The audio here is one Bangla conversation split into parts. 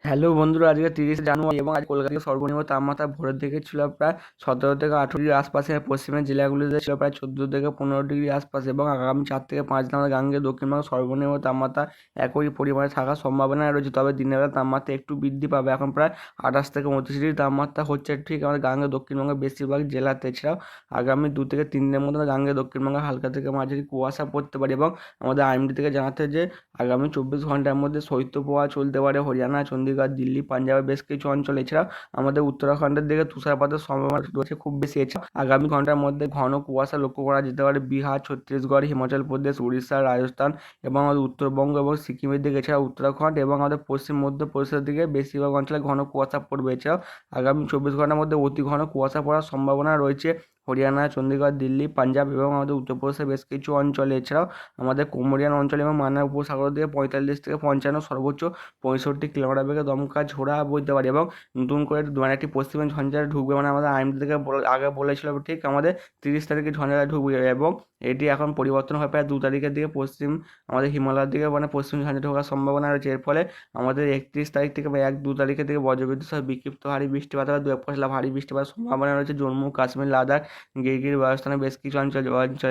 হ্যালো বন্ধুরা, আজকে 30 জানুয়ারি এবং আজ কলকাতার সর্বনিম্ন তাপমাত্রা ভোরের দিকে ছিল প্রায় 17 থেকে 18 ডিগ্রি আশপাশে। পশ্চিমের জেলাগুলিতে ছিল প্রায় 14 থেকে 15 ডিগ্রি আশপাশে এবং আগামী 4 থেকে 5 দিন আমাদের গাঙ্গে দক্ষিণবঙ্গের সর্বনিম্ন তাপমাত্রা একই পরিমাণে থাকার সম্ভাবনা রয়েছে। তবে দিনের বেলা তাপমাত্রা একটু বৃদ্ধি পাবে, এখন প্রায় 28 থেকে 29 ডিগ্রি তাপমাত্রা হচ্ছে ঠিক আমাদের গাঙ্গে দক্ষিণবঙ্গের বেশিরভাগ জেলাতে। এছাড়াও আগামী 2 থেকে 3 দিনের মধ্যে গাঙ্গে দক্ষিণবঙ্গে হালকা থেকে মাঝারি কুয়াশা পড়তে পারে এবং আমাদের আইএমডি থেকে জানাতে যে আগামী 24 ঘন্টার মধ্যে শৈত্যপ্রবাহ চলতে পারে হরিয়ানা, চণ্ডীগড়, দিল্লি, পাঞ্জাবের বেশ কিছু অঞ্চল। এছাড়াও আমাদের উত্তরাখণ্ডের দিকে তুষারপাতের সম্ভাবনা রয়েছে খুব বেশি। এছাড়াও আগামী ঘন্টার মধ্যে ঘন কুয়াশা লক্ষ্য করা যেতে পারে বিহার, ছত্তিশগড়, হিমাচল প্রদেশ, উড়িষ্যা, রাজস্থান এবং আমাদের উত্তরবঙ্গ এবং সিকিমের দিকে। এছাড়াও উত্তরাখণ্ড এবং আমাদের পশ্চিম মধ্যপ্রদেশের দিকে বেশিরভাগ অঞ্চলে ঘন কুয়াশা পড়বে। এছাড়াও আগামী 24 ঘন্টার মধ্যে অতি ঘন কুয়াশা পড়ার সম্ভাবনা রয়েছে হরিয়ানা, চণ্ডীগড়, দিল্লি, পাঞ্জাব এবং আমাদের উত্তরপ্রদেশের বেশ কিছু অঞ্চলে। এছাড়াও আমাদের কোমরিয়ান অঞ্চল এবং মান্নার উপসাগর দিয়ে 45 থেকে 55, সর্বোচ্চ 65 কিলোমিটার বেগে দমকা ঝোড়া বইতে পারে এবং নতুন করে একটি পশ্চিমে ঝঞ্ঝাটা ঢুকবে। মানে আমাদের আইএমডি থেকে আগে বলেছিল ঠিক আমাদের 30 তারিখে ঝঞ্ঝাটা ঢুকবে এবং এটি এখন পরিবর্তন হয়ে প্রায় 2 তারিখের দিকে পশ্চিম আমাদের হিমালয়ের দিকে মানে পশ্চিম ঝঞ্ঝা ঢোকার সম্ভাবনা রয়েছে। এর ফলে আমাদের 31 তারিখ থেকে বা 1-2 তারিখের দিকে বজ্রবিদ্যুৎ সহ বিক্ষিপ্ত ভারী বৃষ্টিপাত বা 2-1 পশলা ভারী বৃষ্টিপাতের সম্ভাবনা রয়েছে জম্মু, কাশ্মীর, লাদাখ, গিরগির, রাজস্থানের বেশ কিছু অঞ্চল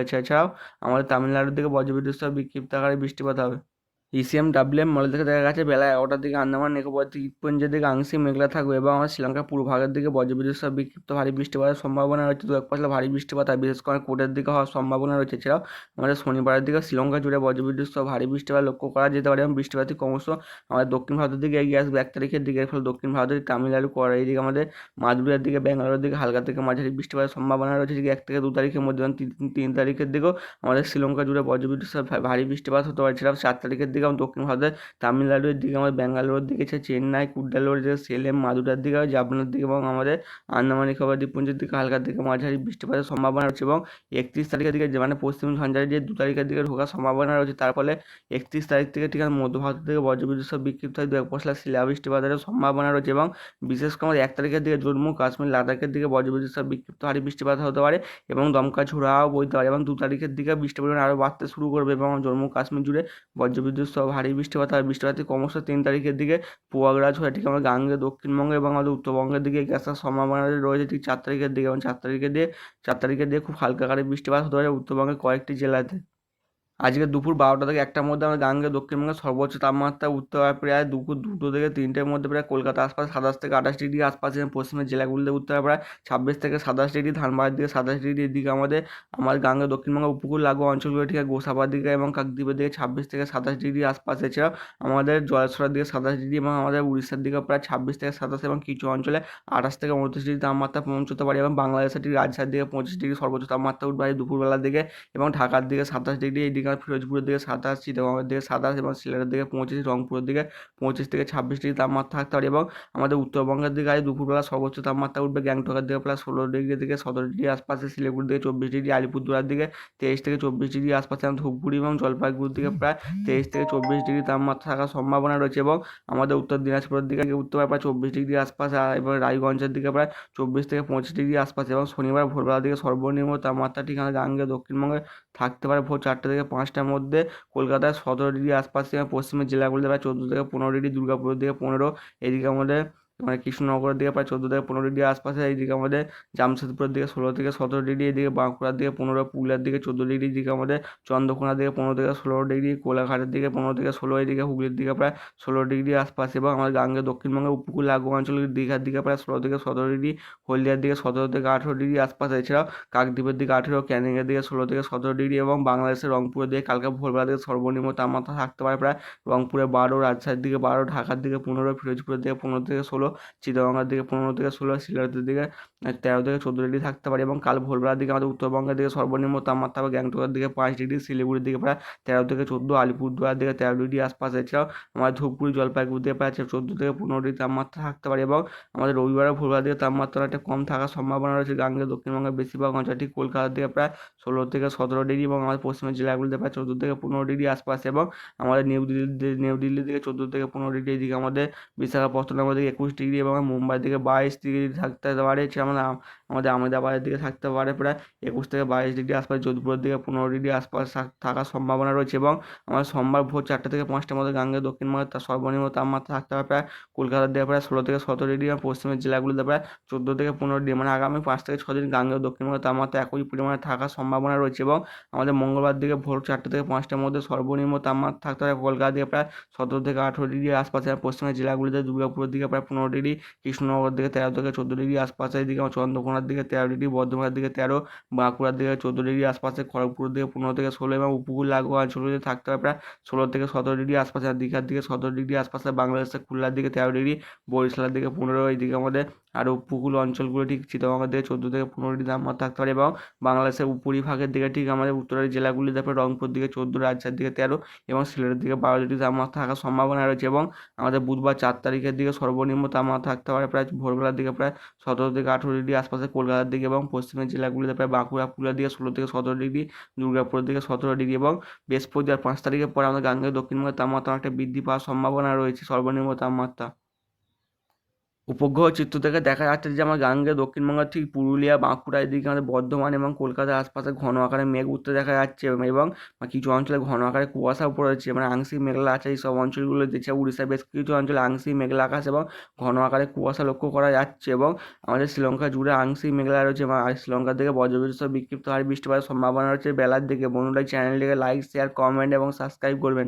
এছাড়াও আমাদের তামিলনাড়ুর দিকে বজ্রবিদ্যুৎ সহ বিক্ষিপ্ত আকারে বৃষ্টিপাত হবে। ইসিএম মডেল থেকে দেখা গেছে বেলা 11টার দিকে আন্দামান নিকোবর দ্বীপপুঞ্জের দিকে আংশিক মেঘলা থাকবে এবং আমার শ্রীলঙ্কার পূর্ব ভাগের দিকে বজ্রবিদ্যুৎ সহ বিক্ষিপ্ত ভারী বৃষ্টিপাতের সম্ভাবনা রয়েছে। 2-1 পশলা ভারী বৃষ্টিপাত আর বিশেষ করে কোটের দিকে হওয়ার সম্ভাবনা রয়েছে। এছাড়াও আমাদের শনিবারের দিকে শ্রীলঙ্কা জুড়ে বজ্রবিদ্যুৎ সহ ভারী বৃষ্টিপাত লক্ষ্য করা যেতে পারে এবং বৃষ্টিপাতটি ক্রমশ আমাদের দক্ষিণ ভারতের দিকে এগিয়ে আসবে 1 তারিখের দিকে। এর ফলে দক্ষিণ ভারতের তামিলনাড়ু, করা এইদিকে আমাদের মাদুরাইয়ের দিকে, ব্যাঙ্গালোরের দিকে হালকা থেকে মাঝারি বৃষ্টিপাতের সম্ভাবনা রয়েছে। ঠিক 1 থেকে 2 তারিখের মধ্যে 3 তারিখের দিকেও আমাদের শ্রীলঙ্কা জুড়ে বজ্রবিদ্যুৎ সহ ভারী বৃষ্টিপাত হতে পারে। এছাড়াও 4 তারিখের দিকে দক্ষিণ ভারতের তামিলনাড়ুর দিকে, আমাদের ব্যাঙ্গালোরের দিকে, চেন্নাই, কুডালোর দিকে, সেলেম, মাদুরার দিকে, জাফনার দিকে এবং আমাদের আন্দামান নিকোবর দ্বীপপুঞ্জের দিকে হালকা থেকে মাঝারি বৃষ্টিপাতের সম্ভাবনা রয়েছে এবং 31 তারিখের দিকে মানে পশ্চিম ঝঞ্ঝায় যে 2 তারিখের দিকে ঢোকার সম্ভাবনা রয়েছে। তার ফলে 31 তারিখ থেকে ঠিক মধ্য ভারত থেকে বজ্রবিদ্যুৎ সহ বিক্ষিপ্ত 2-1 পশলা শিলা বৃষ্টিপাতের সম্ভাবনা রয়েছে এবং বিশেষ করে আমাদের 1 তারিখের দিকে জম্মু, কাশ্মীর, লাদাখের দিকে বজ্রবিদ্যুৎ সহ বিক্ষিপ্ত ভারী বৃষ্টিপাত হতে পারে এবং দমকা ঝোড়াও বইতে পারে এবং 2 তারিখের দিকে বৃষ্টির পরিমাণ আরও বাড়তে শুরু করবে এবং জম্মু কাশ্মীর জুড়ে বজ্রবিদ্যুৎ সহ ভারী বৃষ্টিপাত আর বৃষ্টিপাতটি ক্রমশ 3 তারিখের দিকে প্রয়াগরাজ হয়ে ঠিক আমাদের গাঙ্গে দক্ষিণবঙ্গে এবং আমাদের উত্তরবঙ্গের দিকে এগিয়ে আসার সম্ভাবনা রয়েছে ঠিক 4 তারিখের দিকে এবং 4 তারিখের দিকে খুব হালকা আকারে বৃষ্টিপাত হতে পারে উত্তরবঙ্গের কয়েকটি জেলাতে। আজকে দুপুর 12টা থেকে 1টার মধ্যে আমাদের গাঙ্গে দক্ষিণবঙ্গের সর্বোচ্চ তাপমাত্রা উঠতে পারে প্রায় দুপুর 2টো থেকে 3টের মধ্যে প্রায় কলকাতা আশপাশে 27 থেকে 28 ডিগ্রি আশপাশে এবং পশ্চিমের জেলাগুলিতে উঠতে পারে প্রায় 26 থেকে 27 ডিগ্রি, ধানবাদের দিকে 27 ডিগ্রি, এদিকে আমার গাঙ্গে দক্ষিণবঙ্গ উপকূল লাগোয়া অঞ্চলগুলো ঠিক গোসাবার দিকে এবং কাকদ্বীপের দিকে 26 থেকে 27 ডিগ্রি আশপাশে। এছাড়াও আমাদের জলেশ্বরের দিকে 27 ডিগ্রি এবং আমাদের উড়িষ্যার দিকে প্রায় 26 থেকে 27 এবং কিছু অঞ্চলে 28 থেকে 29 ডিগ্রি তাপমাত্রা পৌঁছতে পারে এবং বাংলাদেশের ঠিক রাজশাহীর দিকে 25 ডিগ্রি সর্বোচ্চ তাপমাত্রা উঠবে দুপুরবেলার দিকে এবং ঢাকার দিকে 27 ডিগ্রি, এইদিকে ফিরোজপুরের দিকে 27, চিটাগংয়ের দিকে 27 এবং সিলেটের দিকে 25, রংপুরের দিকে 25 থেকে 26 ডিগ্রি তাপমাত্রা থাকতে পারে এবং আমাদের উত্তরবঙ্গের দিকে আজ দুপুরবেলা সর্বোচ্চ তাপমাত্রা উঠবে গ্যাংটকের দিকে প্রায় 16 ডিগ্রি থেকে 17 ডিগ্রি আশপাশে, শিলিগুড়ির দিকে 24 ডিগ্রি, আলিপুরদুয়ার দিকে 23 থেকে 24 ডিগ্রি আশপাশে এবং ধূপগুড়ি এবং জলপাইগুড়ির দিকে প্রায় 23 থেকে 24 ডিগ্রি তাপমাত্রা থাকার সম্ভাবনা রয়েছে এবং আমাদের উত্তর দিনাজপুরের দিকে উঠতে পারে প্রায় 24 ডিগ্রি আশপাশে এবং রায়গঞ্জের দিকে প্রায় 24 থেকে 25 ডিগ্রি আশপাশে এবং শনিবার ভোরবেলার দিকে সর্বনিম্ন তাপমাত্রা ঠিক আমাদের গাঙ্গে দক্ষিণবঙ্গে থাকতে পারে ভোর 4টে থেকে 5টার মধ্যে কলকাতায় 17 ডিগ্রি আশপাশে এবং পশ্চিমের জেলাগুলিতে প্রায় 14 থেকে 15 ডিগ্রি, দুর্গাপুরের দিকে 15, এদিকে আমাদের মানে কৃষ্ণনগরের দিকে প্রায় 14 থেকে 15 ডিগ্রি আশপাশে, এইদিকে আমাদের জামশেদপুরের দিকে 16 থেকে 17 ডিগ্রি, এদিকে বাঁকুড়ার দিকে 15, পুরুলিয়ার দিকে 14 ডিগ্রি, এদিকে আমাদের চন্দ্রকোনার দিকে 15 থেকে 16 ডিগ্রি, কোলাঘাটের দিকে 15 থেকে 16, এদিকে হুগলির দিকে প্রায় 16 ডিগ্রি আশপাশে এবং আমাদের গাঙ্গে দক্ষিণবঙ্গের উপকূল লাগোয়া অঞ্চল দীঘার দিকে প্রায় 16 থেকে 17 ডিগ্রি, হলদিয়ার দিকে 17 থেকে 18 ডিগ্রি আশপাশে। এছাড়াও কাকদ্বীপের দিকে 18, ক্যানিংয়ের দিকে 16 থেকে 17 ডিগ্রি এবং বাংলাদেশের রংপুরের দিকে কালকে ভোরবেলা থেকে সর্বনিম্ন তাপমাত্রা থাকতে পারে প্রায় রংপুরে 12, রাজশাহীর দিকে 12, ঢাকার দিকে 15, ফিরোজপুরের দিকে 15 থেকে 16, চিটাগংয়ের দিকে 15 থেকে 16, সিলেটের দিকে 13 থেকে 14 ডিগ্রি থাকতে পারে এবং কাল ভোরবেলার দিকে আমাদের উত্তরবঙ্গের দিকে সর্বনিম্ন তাপমাত্রা হবে গ্যাংটকের দিকে 5 ডিগ্রি, শিলিগুড়ির দিকে প্রায় 13 থেকে 14, আলিপুরদুয়ার দিকে 13 ডিগ্রি আশপাশে। এছাড়াও আমাদের ধূপগুড়ি, জলপাইগুড়ি দিকে প্রায় 14 থেকে 15 ডিগ্রি তাপমাত্রা থাকতে পারে এবং আমাদের রবিবারে ভোরবেলার দিকে তাপমাত্রা একটা কম থাকার সম্ভাবনা রয়েছে গাঙ্গে দক্ষিণবঙ্গের বেশিরভাগ অঞ্চল ঠিক কলকাতার দিকে প্রায় 16 থেকে 17 ডিগ্রি এবং আমাদের পশ্চিমের জেলাগুলিতে প্রায় 14 থেকে 15 ডিগ্রি আশপাশে এবং আমাদের নিউ দিল্লির দিকে 14 থেকে 15 ডিগ্রি, এদিকে আমাদের বিশাখাপত্তনমের দিকে 21 ডিগ্রি এবং মুম্বাইয়ের দিকে 22 ডিগ্রি থাকতে পারে। এছাড়া আমাদের আহমেদাবাদের দিকে থাকতে পারে প্রায় 21 থেকে 22 ডিগ্রি আশপাশ। যোধপুরের দিকে 15 ডিগ্রি আশপাশ থাকার সম্ভাবনা রয়েছে এবং আমাদের সোমবার ভোর 4টা থেকে 5টার মধ্যে গাঙ্গেয় দক্ষিণবঙ্গের সর্বনিম্ন তাপমাত্রা থাকতে পারে প্রায় কলকাতার দিকে প্রায় 16 থেকে 17 ডিগ্রি এবং পশ্চিমের জেলাগুলিতে প্রায় 14 থেকে 15 ডিগ্রি। মানে আগামী 5 থেকে 6 দিন গাঙ্গেয় দক্ষিণবঙ্গের তাপমাত্রা একই পরিমাণে থাকার সম্ভাবনা রয়েছে এবং আমাদের মঙ্গলবার দিকে ভোর 4টা থেকে 5টার মধ্যে সর্বনিম্ন তাপমাত্রা থাকতে পারে কলকাতা দিকে প্রায় 17 থেকে 18 ডিগ্রি আশপাশে। পশ্চিমের জেলাগুলিতে দুর্গাপুরের দিকে প্রায় 15 ডিগ্রি, কৃষ্ণনগরের দিকে 13 থেকে 14 ডিগ্রি আশপাশে। এদিকে চন্দ্রকোনার দিকে 13 ডিগ্রি, বর্ধমানের দিকে 13, বাঁকুড়ার দিকে 14 ডিগ্রি আশপাশে, খড়গপুরের দিকে 15 থেকে 16 এবং উপকূল লাগোয়া অঞ্চলগুলিতে থাকতে হবে প্রায় 16 থেকে 17 ডিগ্রি আশপাশে। আর দীঘার দিকে 17 ডিগ্রি আশপাশে, বাংলাদেশের খুলনার দিকে 13 ডিগ্রি, বরিশালের দিকে 15। এইদিকে আমাদের আর উপকূল অঞ্চলগুলো ঠিক চিটাগংয়ের দিকে 14 থেকে 15 ডিগ্রি তাপমাত্রা থাকতে পারে এবং বাংলাদেশের উপরিভাগের দিকে ঠিক আমাদের উত্তরের জেলাগুলিতে রংপুর দিকে 14, রাজশাহীর দিকে 13 এবং সিলেটের দিকে 12 ডিগ্রি তাপমাত্রা থাকার সম্ভাবনা রয়েছে এবং আমাদের বুধবার 4 তারিখের দিকে সর্বনিম্ন তাপমাত্রা থাকতে পারে প্রায় ভোরবেলার দিকে প্রায় 17 থেকে 18 ডিগ্রি আশপাশে কলকাতার দিকে এবং পশ্চিমের জেলাগুলিতে প্রায় বাঁকুড়া, পুরুলিয়ার দিকে 16 থেকে 17 ডিগ্রি, দুর্গাপুরের দিকে 17 ডিগ্রি এবং বৃহস্পতিবার 5 তারিখের পরে আমাদের গাঙ্গেয় দক্ষিণবঙ্গের তাপমাত্রা অনেকটা বৃদ্ধি পাওয়ার সম্ভাবনা রয়েছে সর্বনিম্ন তাপমাত্রা। উপগ্রহ চিত্র থেকে দেখা যাচ্ছে যে আমার গাঙ্গেয় দক্ষিণবঙ্গের ঠিক পুরুলিয়া, বাঁকুড়া এদিকে আমাদের বর্ধমান এবং কলকাতার আশপাশে ঘন আকারে মেঘ উঠতে দেখা যাচ্ছে এবং কিছু অঞ্চলে ঘন আকারে কুয়াশাও পড়েছে, মানে আংশিক মেঘলা আছে এই সব অঞ্চলগুলো দেখছে। উড়িষ্যার বেশ কিছু অঞ্চলে আংশিক মেঘলা আকাশ এবং ঘন আকারে কুয়াশা লক্ষ্য করা যাচ্ছে এবং আমাদের শ্রীলঙ্কা জুড়ে আংশিক মেঘলা রয়েছে এবং শ্রীলঙ্কার দিকে বজ্রবিদ্যুৎ সহ বিক্ষিপ্ত হারে বৃষ্টিপাতের সম্ভাবনা রয়েছে বেলার দিকে। বন্ধুরা চ্যানেলটিকে লাইক, শেয়ার, কমেন্ট এবং সাবস্ক্রাইব করবেন।